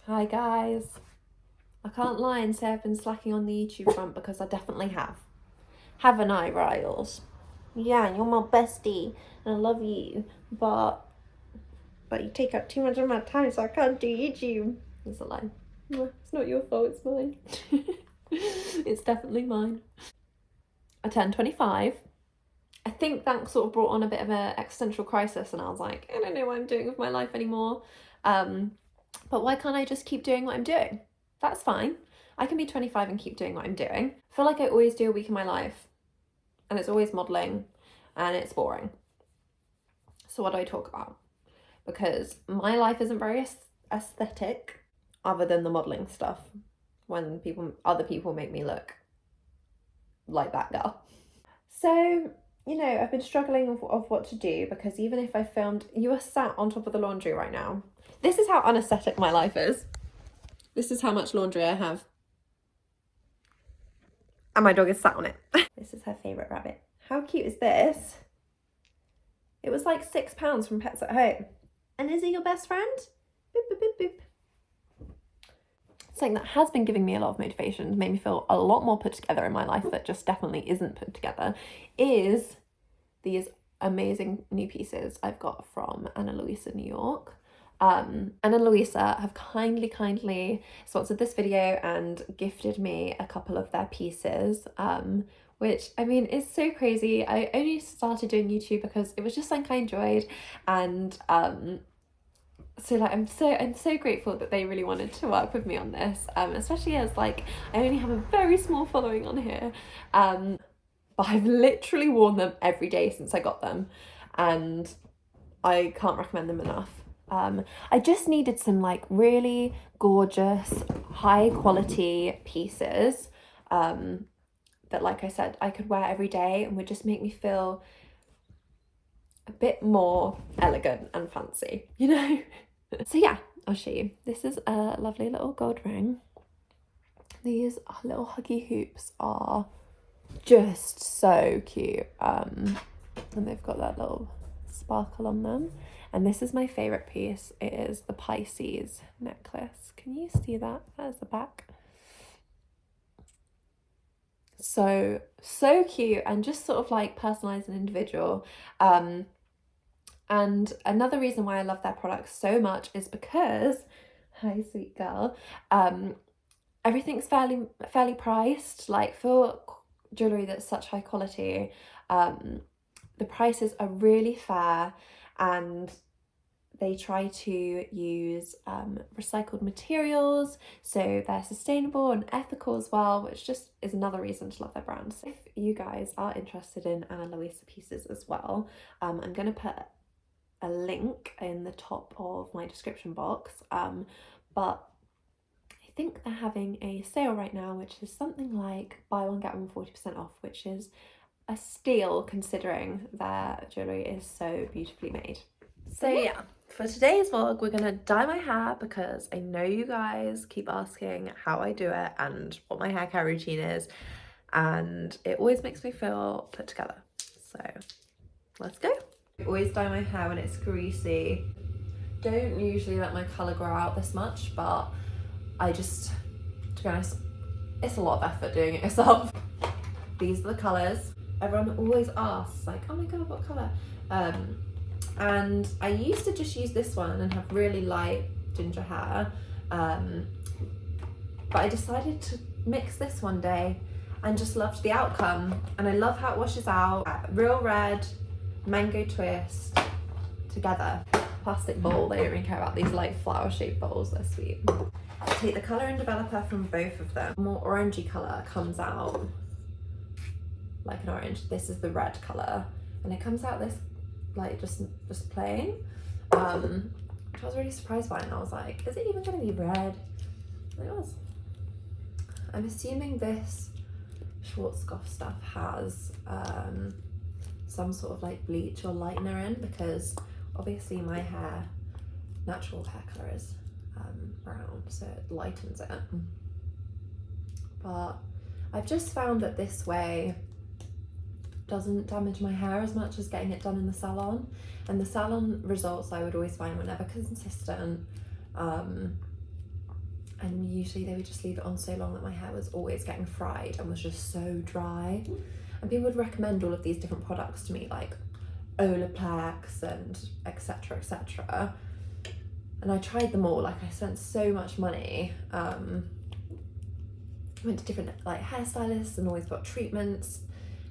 Hi guys. I can't lie and say I've been slacking on the YouTube front because I definitely have. Haven't I, Riles? Yeah, you're my bestie and I love you, but you take up too much of my time so I can't do YouTube. It's a lie. It's not your fault, it's mine. It's definitely mine. I turned 25. I think that sort of brought on a bit of an existential crisis and I was like, I don't know what I'm doing with my life anymore. But why can't I just keep doing what I'm doing? That's fine. I can be 25 and keep doing what I'm doing. I feel like I always do a week in my life and it's always modelling and it's boring. So what do I talk about? Because my life isn't very aesthetic other than the modelling stuff when other people make me look like that girl. So, I've been struggling of what to do because even if I filmed, you are sat on top of the laundry right now. This is how unaesthetic my life is. This is how much laundry I have. And my dog is sat on it. This is her favourite rabbit. How cute is this? It was like £6 from Pets at Home. And is he your best friend? Boop, boop, boop, boop. Something that has been giving me a lot of motivation, made me feel a lot more put together in my life that just definitely isn't put together, is these amazing new pieces I've got from Ana Luisa New York. Ana Luisa have kindly sponsored this video and gifted me a couple of their pieces, which I mean is so crazy. I only started doing YouTube because it was just something I enjoyed, and so like I'm so grateful that they really wanted to work with me on this, especially as like I only have a very small following on here, but I've literally worn them every day since I got them and I can't recommend them enough. I just needed some like really gorgeous high quality pieces that, like I said, I could wear every day and would just make me feel a bit more elegant and fancy, So yeah, I'll show you. This is a lovely little gold ring. These little huggy hoops are just so cute, and they've got that little sparkle on them. And this is my favorite piece. It is the Pisces necklace. Can you see that? There's the back. So cute and just sort of like personalized and individual. And another reason why I love their products so much is because, hi sweet girl, everything's fairly priced. Like for jewelry that's such high quality, the prices are really fair, and they try to use recycled materials, so they're sustainable and ethical as well, which just is another reason to love their brand. So if you guys are interested in Ana Luisa pieces as well, I'm going to put a link in the top of my description box, but I think they're having a sale right now, which is something like buy one get one 40% off, which is a steal considering their jewellery is so beautifully made. So yeah, for today's vlog we're gonna dye my hair because I know you guys keep asking how I do it and what my hair care routine is, and it always makes me feel put together. So let's go. I always dye my hair when it's greasy. Don't usually let my colour grow out this much, but I just, to be honest, it's a lot of effort doing it yourself. These are the colours. Everyone always asks, like, oh my god, what colour? And I used to just use this one and have really light ginger hair, but I decided to mix this one day and just loved the outcome, and I love how it washes out. Real red, mango twist together. Plastic bowl, they don't really care about these like flower shaped bowls, they're sweet. Take the colour and developer from both of them. More orangey colour comes out like an orange. This is the red colour, and it comes out this like just plain. I was really surprised by it, and I was like, is it even going to be red? And it was. I'm assuming this Schwarzkopf stuff has some sort of like bleach or lightener in, because obviously my natural hair colour is brown, so it lightens it. But I've just found that this way doesn't damage my hair as much as getting it done in the salon, and the salon results I would always find were never consistent. usually they would just leave it on so long that my hair was always getting fried and was just so dry. And people would recommend all of these different products to me, like Olaplex and etc, etc. And I tried them all. Like, I spent so much money. Went to different like hairstylists and always got treatments,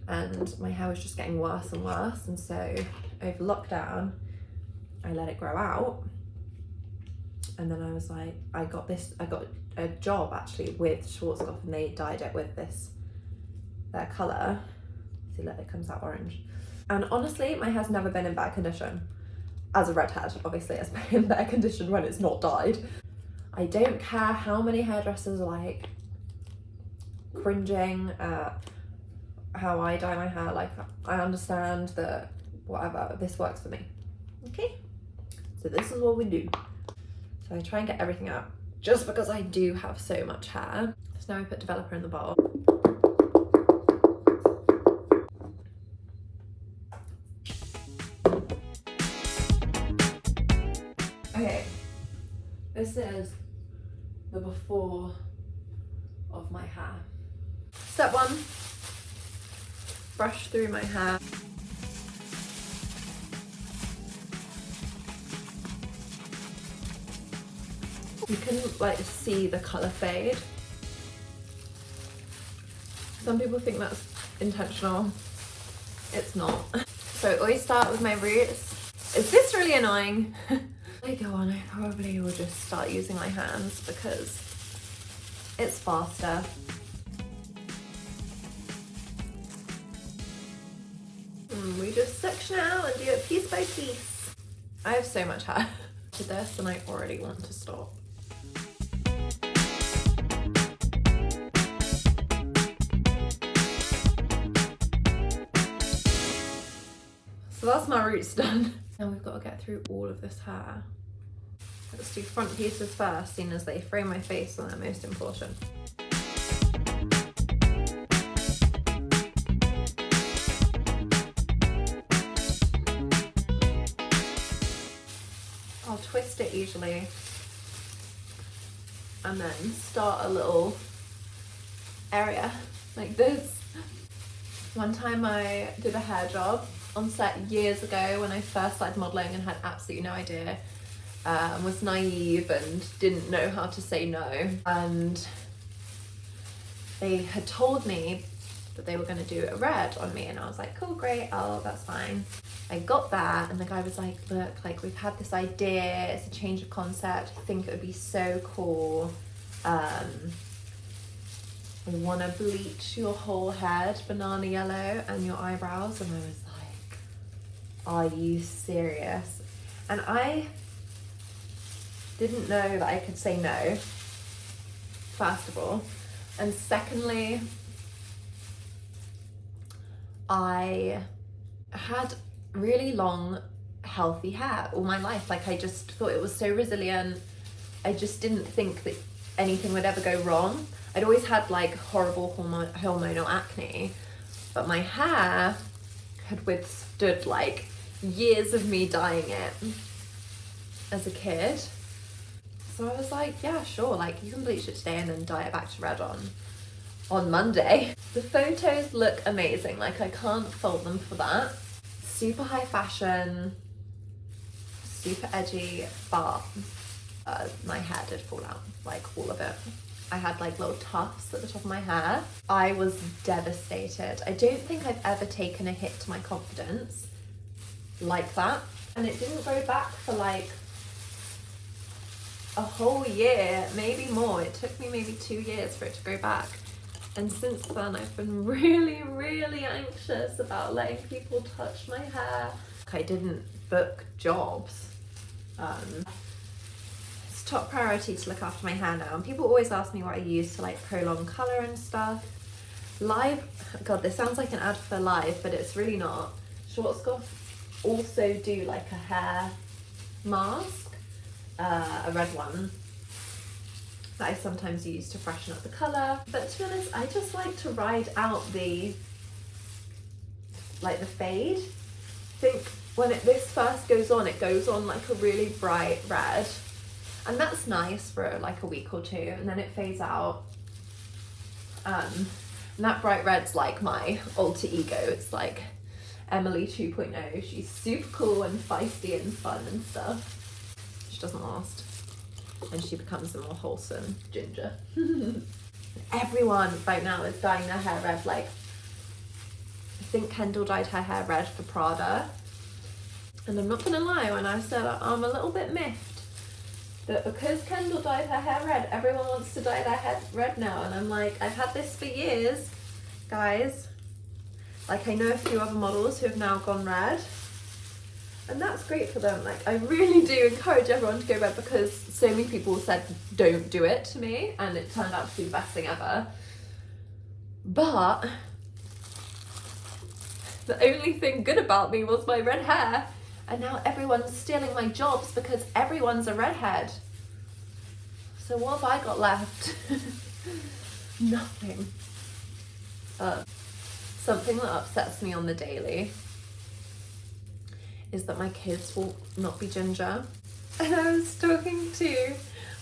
and my hair was just getting worse and worse. And so over lockdown I let it grow out, and then I was like, I got a job actually with Schwarzkopf, and they dyed it with their colour. See, look, it comes out orange. And honestly, my hair's never been in better condition. As a redhead, obviously it's in better condition when it's not dyed. I don't care how many hairdressers are like cringing at how I dye my hair. Like, I understand that whatever, this works for me. Okay, so this is what we do. So I try and get everything out just because I do have so much hair. So now I put developer in the bowl. Okay, this is the before of my hair. Step 1, brush through my hair. You can like see the colour fade. Some people think that's intentional. It's not. So I always start with my roots. Is this really annoying? As I go on, I probably will just start using my hands because it's faster. We just section it out and do it piece by piece. I have so much hair to this and I already want to stop. So that's my roots done. Now we've got to get through all of this hair. Let's do front pieces first, seeing as they frame my face and they're most important. I'll twist it usually and then start a little area like this. One time I did a hair job on set years ago when I first started modelling and had absolutely no idea, was naive and didn't know how to say no, and they had told me that they were going to do a red on me, and I was like, cool, great, that's fine. I got that and the guy was like, look, like, we've had this idea, it's a change of concept, I think it would be so cool, we want to bleach your whole head banana yellow and your eyebrows. And I was like, are you serious? And I didn't know that I could say no, first of all, and secondly, I had really long healthy hair all my life. Like, I just thought it was so resilient. I just didn't think that anything would ever go wrong. I'd always had like horrible hormonal acne, but my hair had withstood like years of me dyeing it as a kid. So I was like, yeah, sure, like, you can bleach it today and then dye it back to red on Monday. The photos look amazing, like, I can't fault them for that. Super high fashion, super edgy, but my hair did fall out, like all of it. I had like little tufts at the top of my hair. I was devastated. I don't think I've ever taken a hit to my confidence like that. And it didn't grow back for like a whole year, maybe more. It took me maybe 2 years for it to grow back. And since then I've been really, really anxious about letting people touch my hair. I didn't book jobs. It's top priority to look after my hair now. And people always ask me what I use to like prolong colour and stuff. Live, God, this sounds like an ad for Live, but it's really not. Schwarzkopf also do like a hair mask, a red one, that I sometimes use to freshen up the colour. But to be honest, I just like to ride out the fade. I think when this first goes on, it goes on like a really bright red, And that's nice for like a week or two, and then it fades out. And that bright red's like my alter ego. It's like Emily 2.0. She's super cool and feisty and fun and stuff. She doesn't last. And she becomes a more wholesome ginger. Everyone right now is dyeing their hair red. Like, I think Kendall dyed her hair red for Prada. And I'm not gonna lie, when I said I'm a little bit miffed that because Kendall dyed her hair red, everyone wants to dye their hair red now. And I'm like, I've had this for years, guys. Like, I know a few other models who have now gone red, and that's great for them. Like, I really do encourage everyone to go red, because so many people said don't do it to me, and it turned out to be the best thing ever. But the only thing good about me was my red hair, and now everyone's stealing my jobs because everyone's a redhead. So what have I got left? Nothing. Something that upsets me on the daily is that my kids will not be ginger. And I was talking to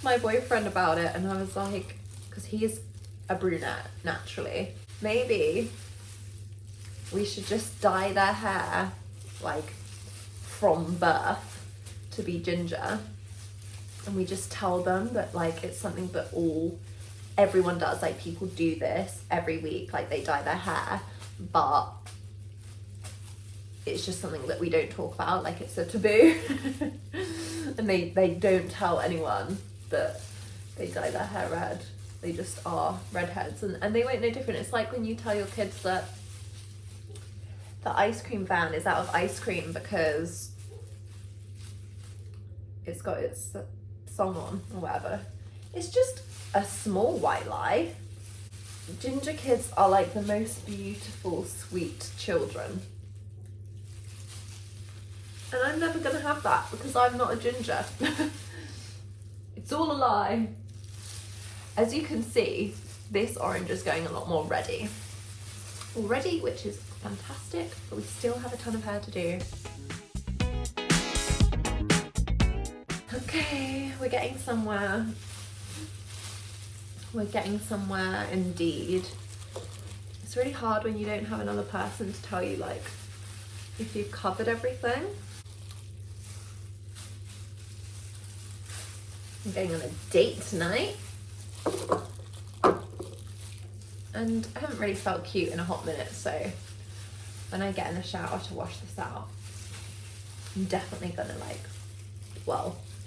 my boyfriend about it, and I was like, because he's a brunette naturally, maybe we should just dye their hair like from birth to be ginger, and we just tell them that like it's something that everyone does. Like, people do this every week, like they dye their hair, but it's just something that we don't talk about, like it's a taboo. And they don't tell anyone that they dye their hair red. They just are redheads, and they won't know different. It's like when you tell your kids that the ice cream van is out of ice cream because it's got its song on or whatever. It's just a small white lie. Ginger kids are like the most beautiful, sweet children. And I'm never gonna have that because I'm not a ginger. It's all a lie. As you can see, this orange is going a lot more reddy already, which is fantastic, but we still have a ton of hair to do. Okay, we're getting somewhere. We're getting somewhere indeed. It's really hard when you don't have another person to tell you like if you've covered everything. I'm going on a date tonight, and I haven't really felt cute in a hot minute, so when I get in the shower to wash this out, I'm definitely gonna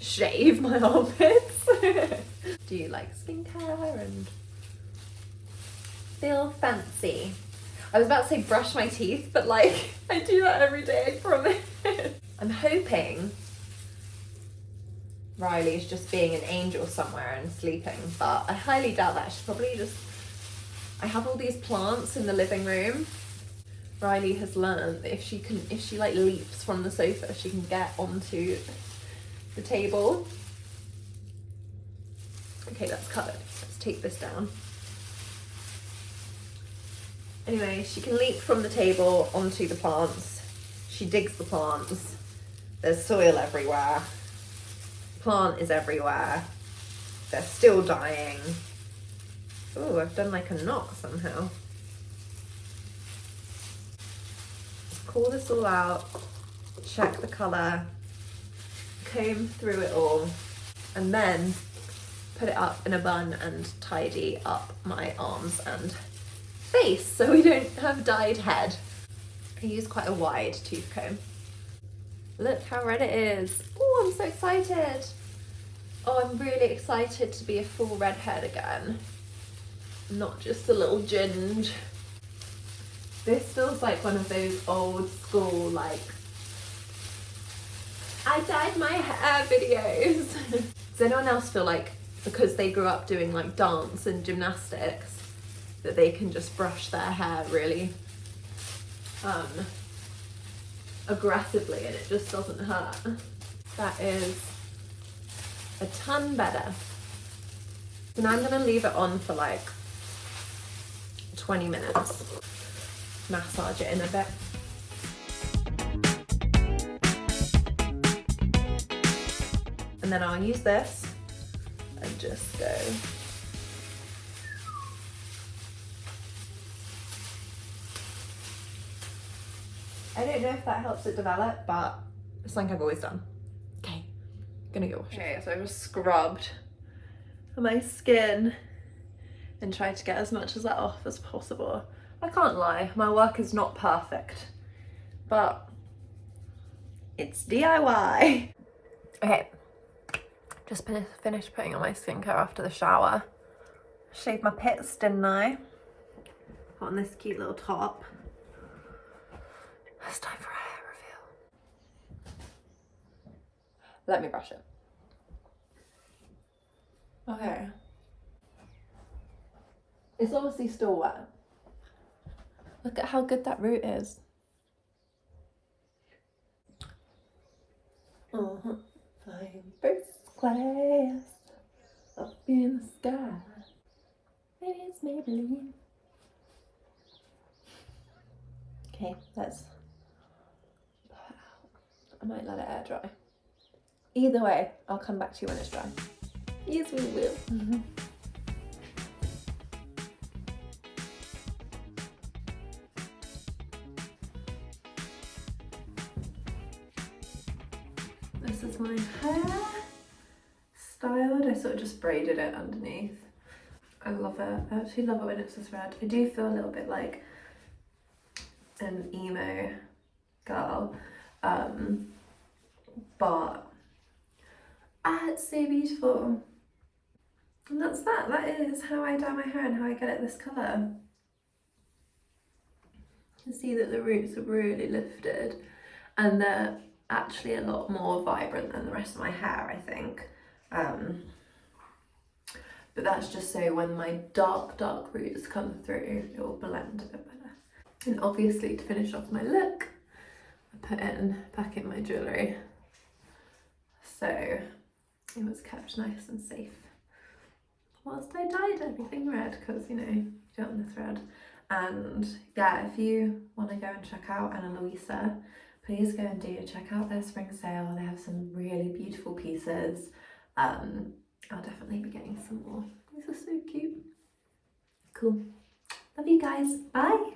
shave my armpits. Do you like skincare and feel fancy? I was about to say brush my teeth, but like I do that every day, I promise. I'm hoping Riley's just being an angel somewhere and sleeping, but I highly doubt that. She's probably just, I have all these plants in the living room. Riley has learned that if she like leaps from the sofa, she can get onto the table. Okay, that's covered. Let's take this down. Anyway, she can leap from the table onto the plants. She digs the plants. There's soil everywhere. Plant is everywhere. They're still dying. Oh, I've done like a knot somehow. Pull this all out, check the colour, comb through it all, and then put it up in a bun and tidy up my arms and face so we don't have dyed head. I use quite a wide tooth comb. Look how red it is. Oh, I'm so excited. Oh, I'm really excited to be a full redhead again. Not just a little ginge. This feels like one of those old school, like, I dyed my hair videos. Does anyone else feel like because they grew up doing like dance and gymnastics that they can just brush their hair really aggressively and it just doesn't hurt? That is a ton better. So now I'm gonna leave it on for like 20 minutes. Massage it in a bit. And then I'll use this just go. I don't know if that helps it develop, but it's something I've always done. Okay, gonna go wash it. Okay, so I just scrubbed my skin and tried to get as much of that off as possible. I can't lie, my work is not perfect, but it's DIY. Okay, just finished putting on my skincare after the shower. Shaved my pits, didn't I? Put on this cute little top. It's time for a hair reveal. Let me brush it. Okay. It's obviously still wet. Look at how good that root is. Flying first class up in the sky. Maybe it's Maybelline. Okay, let's put it out. I might let it air dry. Either way, I'll come back to you when it's dry. Yes, we will. This is my hair styled. I sort of just braided it underneath. I love it. I actually love it when it's this red. I do feel a little bit like an emo girl, but it's so beautiful. And that's that. That is how I dye my hair and how I get it this colour. You can see that the roots are really lifted and they're actually a lot more vibrant than the rest of my hair, I think. But that's just so when my dark roots come through, it will blend a bit better. And obviously to finish off my look, I put back in my jewellery. So it was kept nice and safe. Whilst I dyed everything red, because you know, you don't want the thread. And yeah, if you want to go and check out alllll, please go and check out their spring sale. They have some really beautiful pieces. I'll definitely be getting some more. These are so cute. Cool. Love you guys. Bye.